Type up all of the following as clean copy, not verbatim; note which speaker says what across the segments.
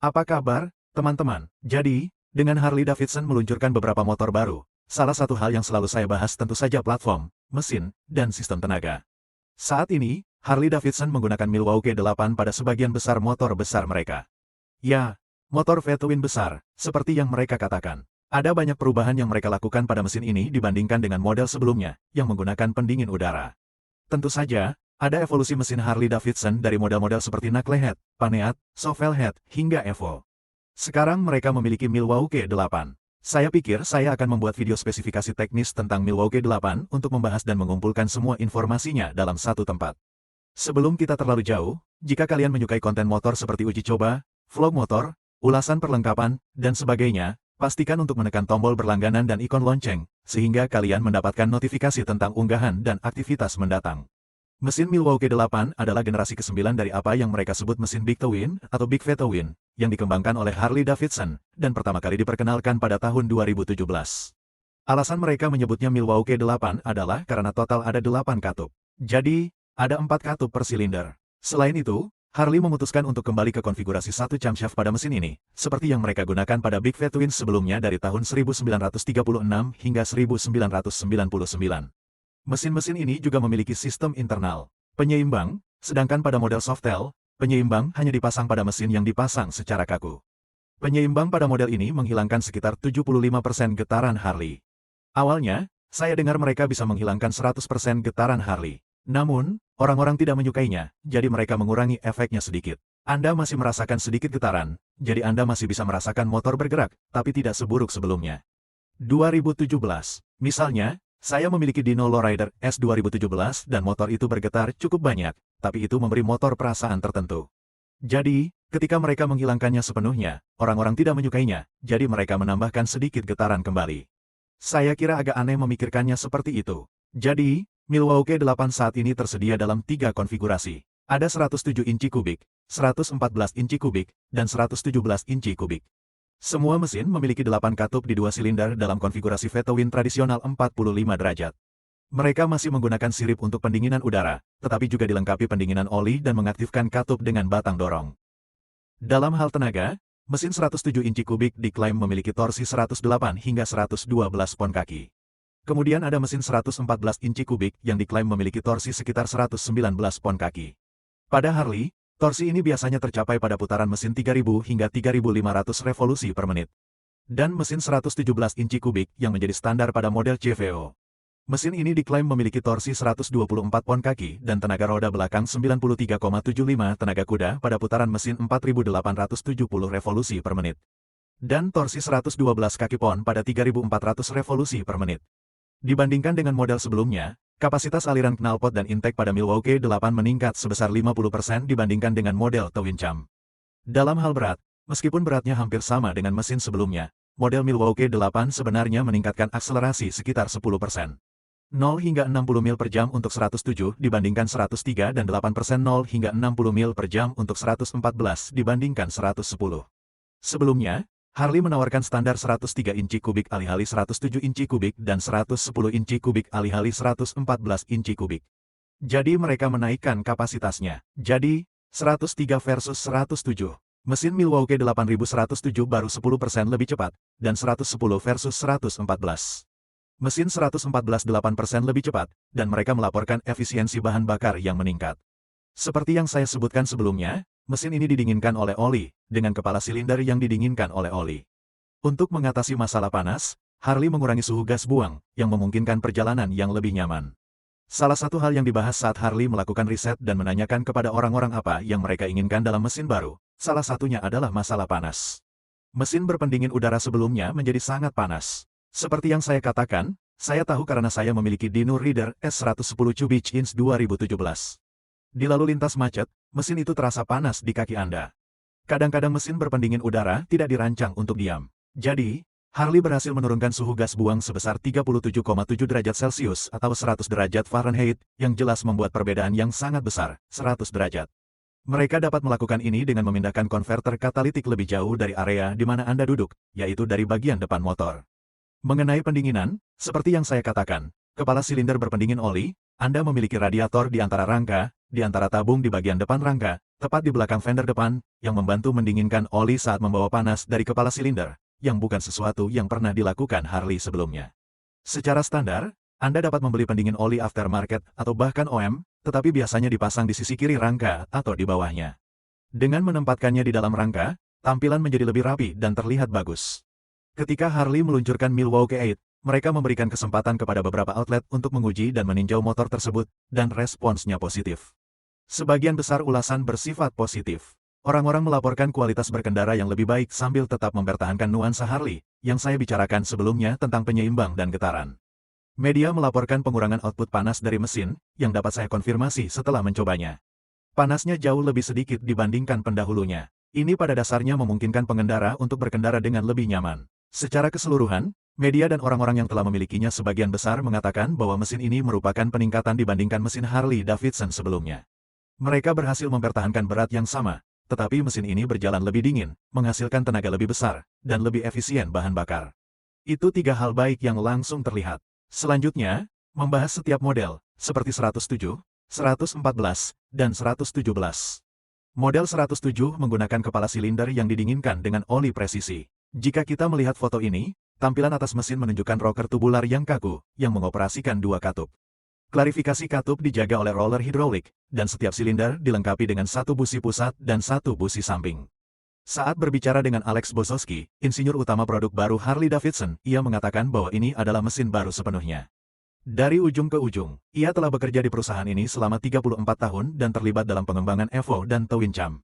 Speaker 1: Apa kabar, teman-teman? Jadi, dengan Harley-Davidson meluncurkan beberapa motor baru, salah satu hal yang selalu saya bahas tentu saja platform, mesin, dan sistem tenaga. Saat ini, Harley-Davidson menggunakan Milwaukee 8 pada sebagian besar motor besar mereka. Ya, motor V-twin besar, seperti yang mereka katakan. Ada banyak perubahan yang mereka lakukan pada mesin ini dibandingkan dengan model sebelumnya, yang menggunakan pendingin udara. Tentu saja, ada evolusi mesin Harley-Davidson dari model-model seperti Knucklehead, Paneat, Shovelhead, hingga Evo. Sekarang mereka memiliki Milwaukee 8. Saya pikir saya akan membuat video spesifikasi teknis tentang Milwaukee 8 untuk membahas dan mengumpulkan semua informasinya dalam satu tempat. Sebelum kita terlalu jauh, jika kalian menyukai konten motor seperti uji coba, vlog motor, ulasan perlengkapan, dan sebagainya, pastikan untuk menekan tombol berlangganan dan ikon lonceng, sehingga kalian mendapatkan notifikasi tentang unggahan dan aktivitas mendatang. Mesin Milwaukee 8 adalah generasi ke-9 dari apa yang mereka sebut mesin Big Twin atau Big V-twin, yang dikembangkan oleh Harley-Davidson, dan pertama kali diperkenalkan pada tahun 2017. Alasan mereka menyebutnya Milwaukee 8 adalah karena total ada 8 katup. Jadi, ada 4 katup per silinder. Selain itu, Harley memutuskan untuk kembali ke konfigurasi satu camshaft pada mesin ini, seperti yang mereka gunakan pada Big V-twin sebelumnya dari tahun 1936 hingga 1999. Mesin-mesin ini juga memiliki sistem internal penyeimbang, sedangkan pada model Softail, penyeimbang hanya dipasang pada mesin yang dipasang secara kaku. Penyeimbang pada model ini menghilangkan sekitar 75% getaran Harley. Awalnya, saya dengar mereka bisa menghilangkan 100% getaran Harley. Namun, orang-orang tidak menyukainya, jadi mereka mengurangi efeknya sedikit. Anda masih merasakan sedikit getaran, jadi Anda masih bisa merasakan motor bergerak, tapi tidak seburuk sebelumnya. 2017, misalnya, saya memiliki Dino Lowrider S 2017 dan motor itu bergetar cukup banyak, tapi itu memberi motor perasaan tertentu. Jadi, ketika mereka menghilangkannya sepenuhnya, orang-orang tidak menyukainya, jadi mereka menambahkan sedikit getaran kembali. Saya kira agak aneh memikirkannya seperti itu. Jadi, Milwaukee 8 saat ini tersedia dalam 3 konfigurasi. Ada 107 inci kubik, 114 inci kubik, dan 117 inci kubik. Semua mesin memiliki 8 katup di 2 silinder dalam konfigurasi V-twin tradisional 45 derajat. Mereka masih menggunakan sirip untuk pendinginan udara, tetapi juga dilengkapi pendinginan oli dan mengaktifkan katup dengan batang dorong. Dalam hal tenaga, mesin 107 inci kubik diklaim memiliki torsi 108 hingga 112 pon kaki. Kemudian ada mesin 114 inci kubik yang diklaim memiliki torsi sekitar 119 pon kaki. Pada Harley, torsi ini biasanya tercapai pada putaran mesin 3000 hingga 3500 revolusi per menit. Dan mesin 117 inci kubik yang menjadi standar pada model CVO. Mesin ini diklaim memiliki torsi 124 pon kaki dan tenaga roda belakang 93,75 tenaga kuda pada putaran mesin 4870 revolusi per menit. Dan torsi 112 kaki pon pada 3400 revolusi per menit. Dibandingkan dengan model sebelumnya, kapasitas aliran knalpot dan intake pada Milwaukee 8 meningkat sebesar 50% dibandingkan dengan model Twin Cam. Dalam hal berat, meskipun beratnya hampir sama dengan mesin sebelumnya, model Milwaukee 8 sebenarnya meningkatkan akselerasi sekitar 10%. 0 hingga 60 mil per jam untuk 107 dibandingkan 103 dan 8% 0 hingga 60 mil per jam untuk 114 dibandingkan 110. Sebelumnya, Harley menawarkan standar 103 inci kubik alih-alih 107 inci kubik dan 110 inci kubik alih-alih 114 inci kubik. Jadi mereka menaikkan kapasitasnya. Jadi, 103 versus 107. Mesin Milwaukee 8107 baru 10% lebih cepat, dan 110 versus 114. Mesin 114 8% lebih cepat, dan mereka melaporkan efisiensi bahan bakar yang meningkat. Seperti yang saya sebutkan sebelumnya, mesin ini didinginkan oleh oli, dengan kepala silinder yang didinginkan oleh oli. Untuk mengatasi masalah panas, Harley mengurangi suhu gas buang, yang memungkinkan perjalanan yang lebih nyaman. Salah satu hal yang dibahas saat Harley melakukan riset dan menanyakan kepada orang-orang apa yang mereka inginkan dalam mesin baru, salah satunya adalah masalah panas. Mesin berpendingin udara sebelumnya menjadi sangat panas. Seperti yang saya katakan, saya tahu karena saya memiliki Dino Reader S110 Cubic Inch 2017. Di lalu lintas macet, mesin itu terasa panas di kaki Anda. Kadang-kadang mesin berpendingin udara tidak dirancang untuk diam. Jadi, Harley berhasil menurunkan suhu gas buang sebesar 37,7 derajat Celcius atau 100 derajat Fahrenheit, yang jelas membuat perbedaan yang sangat besar, 100 derajat. Mereka dapat melakukan ini dengan memindahkan konverter katalitik lebih jauh dari area di mana Anda duduk, yaitu dari bagian depan motor. Mengenai pendinginan, seperti yang saya katakan, kepala silinder berpendingin oli, Anda memiliki radiator di antara rangka, di antara tabung di bagian depan rangka, tepat di belakang fender depan, yang membantu mendinginkan oli saat membawa panas dari kepala silinder, yang bukan sesuatu yang pernah dilakukan Harley sebelumnya. Secara standar, Anda dapat membeli pendingin oli aftermarket atau bahkan OEM, tetapi biasanya dipasang di sisi kiri rangka atau di bawahnya. Dengan menempatkannya di dalam rangka, tampilan menjadi lebih rapi dan terlihat bagus. Ketika Harley meluncurkan Milwaukee 8, mereka memberikan kesempatan kepada beberapa outlet untuk menguji dan meninjau motor tersebut, dan responsnya positif. Sebagian besar ulasan bersifat positif. Orang-orang melaporkan kualitas berkendara yang lebih baik sambil tetap mempertahankan nuansa Harley, yang saya bicarakan sebelumnya tentang penyeimbang dan getaran. Media melaporkan pengurangan output panas dari mesin, yang dapat saya konfirmasi setelah mencobanya. Panasnya jauh lebih sedikit dibandingkan pendahulunya. Ini pada dasarnya memungkinkan pengendara untuk berkendara dengan lebih nyaman. Secara keseluruhan, media dan orang-orang yang telah memilikinya sebagian besar mengatakan bahwa mesin ini merupakan peningkatan dibandingkan mesin Harley-Davidson sebelumnya. Mereka berhasil mempertahankan berat yang sama, tetapi mesin ini berjalan lebih dingin, menghasilkan tenaga lebih besar, dan lebih efisien bahan bakar. Itu tiga hal baik yang langsung terlihat. Selanjutnya, membahas setiap model, seperti 107, 114, dan 117. Model 107 menggunakan kepala silinder yang didinginkan dengan oli presisi. Jika kita melihat foto ini, tampilan atas mesin menunjukkan rocker tubular yang kaku, yang mengoperasikan dua katup. Klarifikasi katup dijaga oleh roller hidrolik, dan setiap silinder dilengkapi dengan satu busi pusat dan satu busi samping. Saat berbicara dengan Alex Bosowski, insinyur utama produk baru Harley-Davidson, ia mengatakan bahwa ini adalah mesin baru sepenuhnya. Dari ujung ke ujung, ia telah bekerja di perusahaan ini selama 34 tahun dan terlibat dalam pengembangan Evo dan Twin Cam.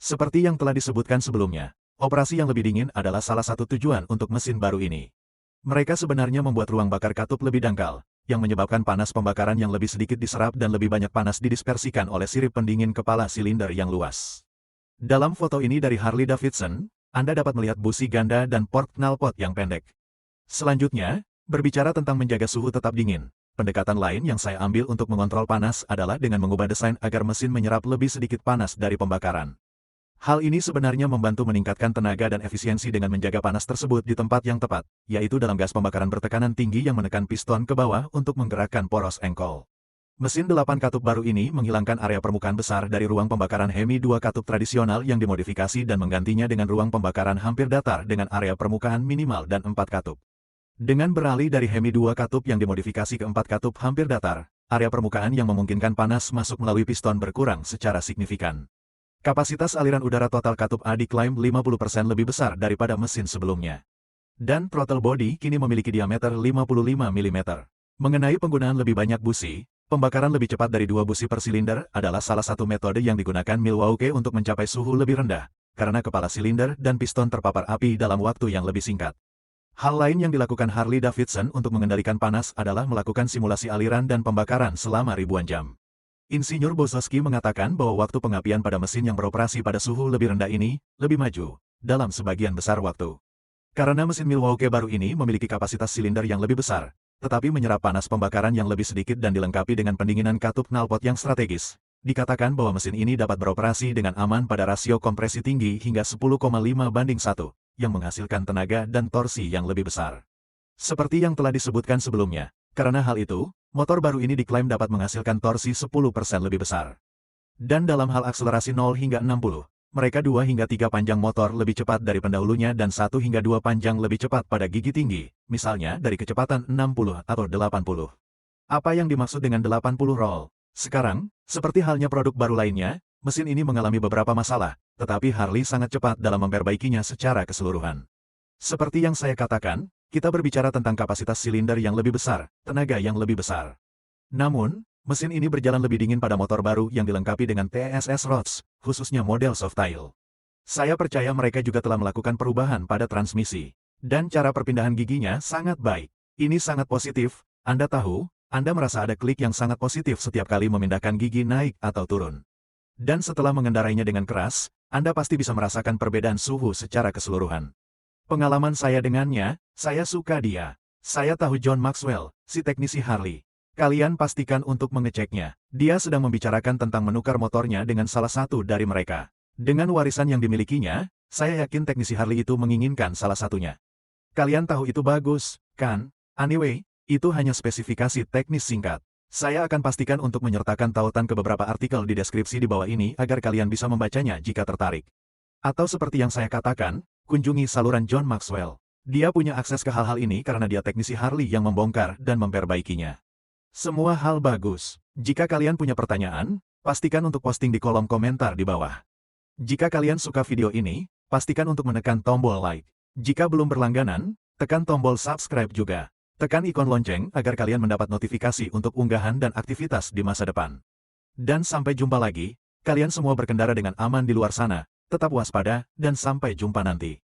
Speaker 1: Seperti yang telah disebutkan sebelumnya, operasi yang lebih dingin adalah salah satu tujuan untuk mesin baru ini. Mereka sebenarnya membuat ruang bakar katup lebih dangkal, yang menyebabkan panas pembakaran yang lebih sedikit diserap dan lebih banyak panas didispersikan oleh sirip pendingin kepala silinder yang luas. Dalam foto ini dari Harley-Davidson, Anda dapat melihat busi ganda dan port knalpot yang pendek. Selanjutnya, berbicara tentang menjaga suhu tetap dingin, pendekatan lain yang saya ambil untuk mengontrol panas adalah dengan mengubah desain agar mesin menyerap lebih sedikit panas dari pembakaran. Hal ini sebenarnya membantu meningkatkan tenaga dan efisiensi dengan menjaga panas tersebut di tempat yang tepat, yaitu dalam gas pembakaran bertekanan tinggi yang menekan piston ke bawah untuk menggerakkan poros engkol. Mesin 8 katup baru ini menghilangkan area permukaan besar dari ruang pembakaran Hemi 2 katup tradisional yang dimodifikasi dan menggantinya dengan ruang pembakaran hampir datar dengan area permukaan minimal dan 4 katup. Dengan beralih dari Hemi 2 katup yang dimodifikasi ke 4 katup hampir datar, area permukaan yang memungkinkan panas masuk melalui piston berkurang secara signifikan. Kapasitas aliran udara total katup A diklaim 50% lebih besar daripada mesin sebelumnya. Dan throttle body kini memiliki diameter 55 mm. Mengenai penggunaan lebih banyak busi, pembakaran lebih cepat dari 2 busi per silinder adalah salah satu metode yang digunakan Milwaukee untuk mencapai suhu lebih rendah, karena kepala silinder dan piston terpapar api dalam waktu yang lebih singkat. Hal lain yang dilakukan Harley-Davidson untuk mengendalikan panas adalah melakukan simulasi aliran dan pembakaran selama ribuan jam. Insinyur Bosowski mengatakan bahwa waktu pengapian pada mesin yang beroperasi pada suhu lebih rendah ini lebih maju dalam sebagian besar waktu. Karena mesin Milwaukee baru ini memiliki kapasitas silinder yang lebih besar, tetapi menyerap panas pembakaran yang lebih sedikit dan dilengkapi dengan pendinginan katup knalpot yang strategis, dikatakan bahwa mesin ini dapat beroperasi dengan aman pada rasio kompresi tinggi hingga 10,5:1, yang menghasilkan tenaga dan torsi yang lebih besar. Seperti yang telah disebutkan sebelumnya, karena hal itu, motor baru ini diklaim dapat menghasilkan torsi 10% lebih besar. Dan dalam hal akselerasi 0 hingga 60, mereka 2 hingga 3 panjang motor lebih cepat dari pendahulunya dan 1 hingga 2 panjang lebih cepat pada gigi tinggi, misalnya dari kecepatan 60 atau 80. Apa yang dimaksud dengan 80 roll? Sekarang, seperti halnya produk baru lainnya, mesin ini mengalami beberapa masalah, tetapi Harley sangat cepat dalam memperbaikinya secara keseluruhan. Seperti yang saya katakan, kita berbicara tentang kapasitas silinder yang lebih besar, tenaga yang lebih besar. Namun, mesin ini berjalan lebih dingin pada motor baru yang dilengkapi dengan TSS rods, khususnya model Softail. Saya percaya mereka juga telah melakukan perubahan pada transmisi. Dan cara perpindahan giginya sangat baik. Ini sangat positif, Anda tahu, Anda merasa ada klik yang sangat positif setiap kali memindahkan gigi naik atau turun. Dan setelah mengendarainya dengan keras, Anda pasti bisa merasakan perbedaan suhu secara keseluruhan. Pengalaman saya dengannya, saya suka dia. Saya tahu John Maxwell, si teknisi Harley. Kalian pastikan untuk mengeceknya. Dia sedang membicarakan tentang menukar motornya dengan salah satu dari mereka. Dengan warisan yang dimilikinya, saya yakin teknisi Harley itu menginginkan salah satunya. Kalian tahu itu bagus, kan? Anyway, itu hanya spesifikasi teknis singkat. Saya akan pastikan untuk menyertakan tautan ke beberapa artikel di deskripsi di bawah ini agar kalian bisa membacanya jika tertarik. Atau seperti yang saya katakan, kunjungi saluran John Maxwell. Dia punya akses ke hal-hal ini karena dia teknisi Harley yang membongkar dan memperbaikinya. Semua hal bagus. Jika kalian punya pertanyaan, pastikan untuk posting di kolom komentar di bawah. Jika kalian suka video ini, pastikan untuk menekan tombol like. Jika belum berlangganan, tekan tombol subscribe juga. Tekan ikon lonceng agar kalian mendapat notifikasi untuk unggahan dan aktivitas di masa depan. Dan sampai jumpa lagi, kalian semua berkendara dengan aman di luar sana, tetap waspada, dan sampai jumpa nanti.